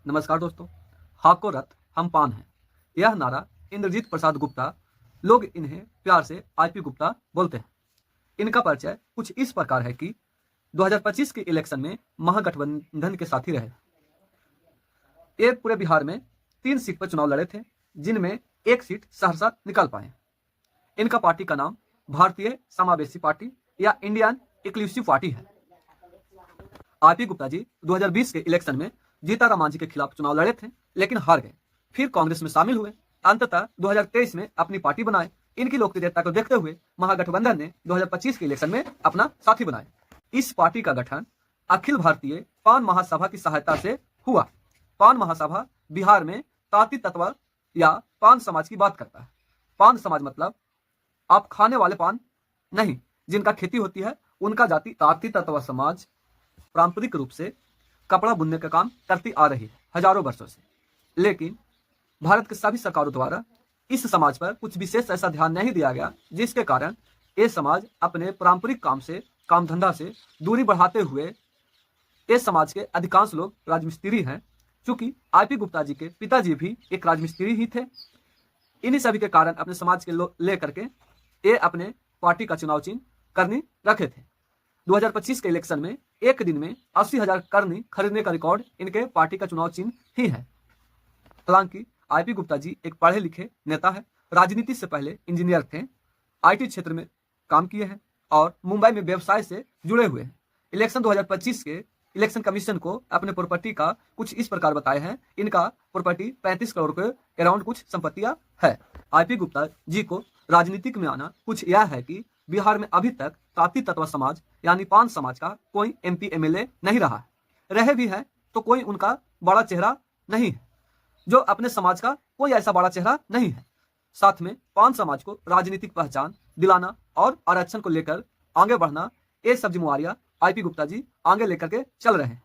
नमस्कार दोस्तों। हाको रथ हम पान हैं, यह नारा इंद्रजीत प्रसाद गुप्ता, लोग इन्हें प्यार से आईपी गुप्ता बोलते हैं। इनका परिचय कुछ इस प्रकार है कि 2025 के इलेक्शन में महागठबंधन के साथी रहे। ये पूरे बिहार में 3 सीट पर चुनाव लड़े थे, जिनमें एक सीट सहरसा निकाल पाए। इनका पार्टी का नाम भारतीय समावेशी पार्टी या इंडियन इंक्लूसिव पार्टी है। आईपी गुप्ता जी 2020 के इलेक्शन में जीताराम मांझी के खिलाफ चुनाव लड़े थे, लेकिन हार गए। फिर कांग्रेस में शामिल हुए। अंततः 2023 में अपनी पार्टी बनाए। इनकी लोकप्रियता को देखते हुए महागठबंधन ने 2025 के इलेक्शन में अपना साथी बनाए। इस पार्टी का गठन अखिल भारतीय पान महासभा की सहायता से हुआ। पान महासभा बिहार में ताती तत्व या पान समाज की बात करता है। पान समाज मतलब आप खाने वाले पान नहीं, जिनका खेती होती है उनका जाति। ताती तत्व समाज पारंपरिक रूप से कपड़ा बुनने का काम करती आ रही है हजारों वर्षों से, लेकिन भारत के सभी सरकारों द्वारा इस समाज पर कुछ विशेष ऐसा ध्यान नहीं दिया गया, जिसके कारण ये समाज अपने पारंपरिक काम धंधा से दूरी बढ़ाते हुए इस समाज के अधिकांश लोग राजमिस्त्री हैं। चूंकि आईपी गुप्ता जी के पिताजी भी एक राजमिस्त्री ही थे। इन्हीं सभी के कारण अपने समाज के लोग लेकर के ये अपने पार्टी का चुनाव चिन्ह करनी रखे थे। 2025 के इलेक्शन में एक दिन में 80,000 करनी खरीदने का रिकॉर्ड इनके पार्टी का चुनाव चिन्ह ही है। हालांकि आईपी गुप्ता जी एक पढ़े लिखे नेता है। राजनीति से पहले इंजीनियर थे, आईटी क्षेत्र में काम किए हैं और मुंबई में व्यवसाय से जुड़े हुए हैं। इलेक्शन 2025 के इलेक्शन कमीशन को अपने प्रॉपर्टी का कुछ इस प्रकार बताए हैं। इनका प्रॉपर्टी 35 करोड़ के अराउंड कुछ संपत्तियां है। आईपी गुप्ता जी को राजनीतिक में आना कुछ यह है कि बिहार में अभी तक ताती तत्व समाज यानी पान समाज का कोई एमपी एमएलए नहीं रहा है। रहे भी है तो कोई उनका बड़ा चेहरा नहीं है, जो अपने समाज का कोई ऐसा बड़ा चेहरा नहीं है। साथ में पान समाज को राजनीतिक पहचान दिलाना और आरक्षण को लेकर आगे बढ़ना, ये सब जिम्मेवारियां आईपी गुप्ता जी आगे लेकर के चल रहे हैं।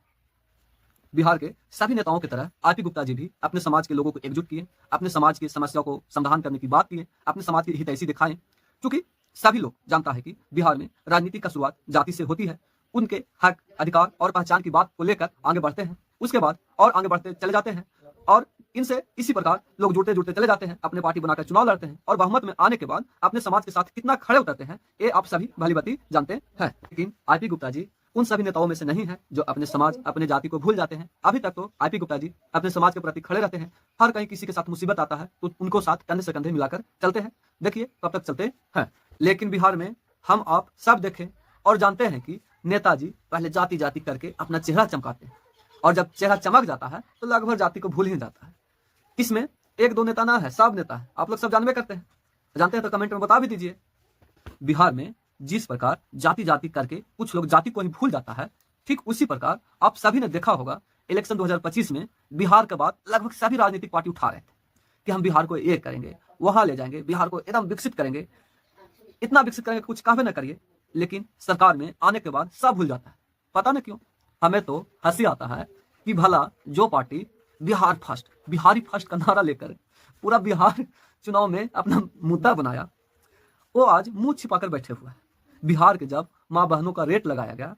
बिहार के सभी नेताओं की तरह आईपी गुप्ता जी भी अपने समाज के लोगों को एकजुट किए, अपने समाज की समस्या को समाधान करने की बात किए, अपने समाज की हितैषी दिखाएं। क्योंकि सभी लोग जानता है कि बिहार में राजनीति का शुरुआत जाति से होती है। उनके हक, अधिकार और पहचान की बात को लेकर आगे बढ़ते हैं, उसके बाद और आगे बढ़ते चले जाते हैं और इनसे इसी प्रकार लोग जुड़ते जुड़ते चले जाते हैं, अपने पार्टी बनाकर चुनाव लड़ते हैं और बहुमत में आने के बाद अपने समाज के साथ कितना खड़े उतरते हैं, ये आप सभी भलीभांति जानते हैं। लेकिन आईपी गुप्ता जी उन सभी नेताओं में से नहीं है जो अपने समाज, अपने जाति को भूल जाते हैं। अभी तक तो आईपी गुप्ता जी अपने समाज के प्रति खड़े रहते हैं। हर कहीं किसी के साथ मुसीबत आता है तो उनको साथ कंधे से कंधे मिलाकर चलते हैं। देखिए कब तक चलते हैं। लेकिन बिहार में हम आप सब देखें और जानते हैं कि नेताजी पहले जाति जाति करके अपना चेहरा चमकाते हैं और जब चेहरा चमक जाता है तो लगभग जाति को भूल ही जाता है। इसमें एक दो नेता ना है, सब नेता है। आप लोग सब जानवे करते हैं, जानते हैं तो कमेंट में बता भी दीजिए। बिहार में जिस प्रकार जाति जाति करके कुछ लोग जाति को ही भूल जाता है, ठीक उसी प्रकार आप सभी ने देखा होगा इलेक्शन 2025 में बिहार के बाद लगभग सभी राजनीतिक पार्टी उठा रहे थे कि हम बिहार को ये करेंगे, वहां ले जाएंगे, बिहार को एकदम विकसित करेंगे, इतना विकसित करेंगे कुछ कहवे न करिए। लेकिन सरकार में आने के बाद सब भूल जाता है। पता न क्यों। हमें तो हंसी आता है कि भला जो party Bihar first, Bihari first का नारा लेकर पूरा बिहार चुनाव में अपना मुद्दा बनाया, वो आज मुंह छिपाकर बैठे हुए हैं। बिहार के जब माँ बहनों का रेट लगाया गया,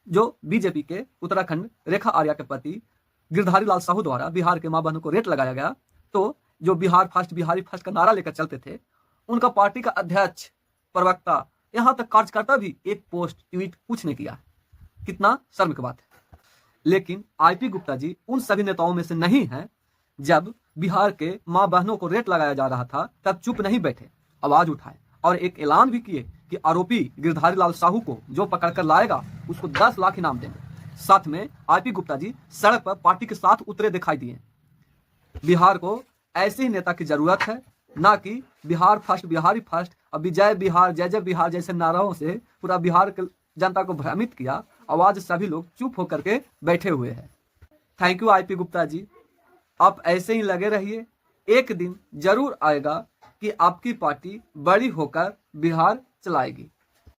जो बीजेपी के उत्तराखंड रेखा आर्या के प्रति गिरधारी लाल साहू द्वारा बिहार के माँ बहनों को रेट लगाया गया, तो जो बिहार फर्स्ट, बिहारी फर्स्ट का नारा लेकर चलते थे, उनका पार्टी का अध्यक्ष, प्रवक्ता, यहाँ तक कार्यकर्ता भी एक पोस्ट, ट्वीट कुछ नहीं किया। कितना शर्म की बात है। लेकिन आईपी गुप्ता जी उन सभी नेताओं में से नहीं है। जब बिहार के माँ बहनों को रेट लगाया जा रहा था तब चुप नहीं बैठे, आवाज उठाए और एक ऐलान भी किए कि आरोपी गिरधारी लाल साहू को जो पकड़कर लाएगा उसको 10 लाख इनाम देंगे। साथ में आईपी गुप्ता जी सड़क पर पार्टी के साथ उतरे दिखाई दिए। बिहार को ऐसे ही नेता की जरूरत है, ना कि बिहार फर्स्ट, बिहारी फर्स्ट और विजय बिहार, जय जय बिहार जैसे नाराओं से पूरा बिहार के जनता को भ्रमित किया। आवाज सभी लोग चुप होकर के बैठे हुए हैं। Thank you IP Gupta ji, आप ऐसे ही लगे रहिए। एक दिन जरूर आएगा कि आपकी पार्टी बड़ी होकर बिहार चलाएगी।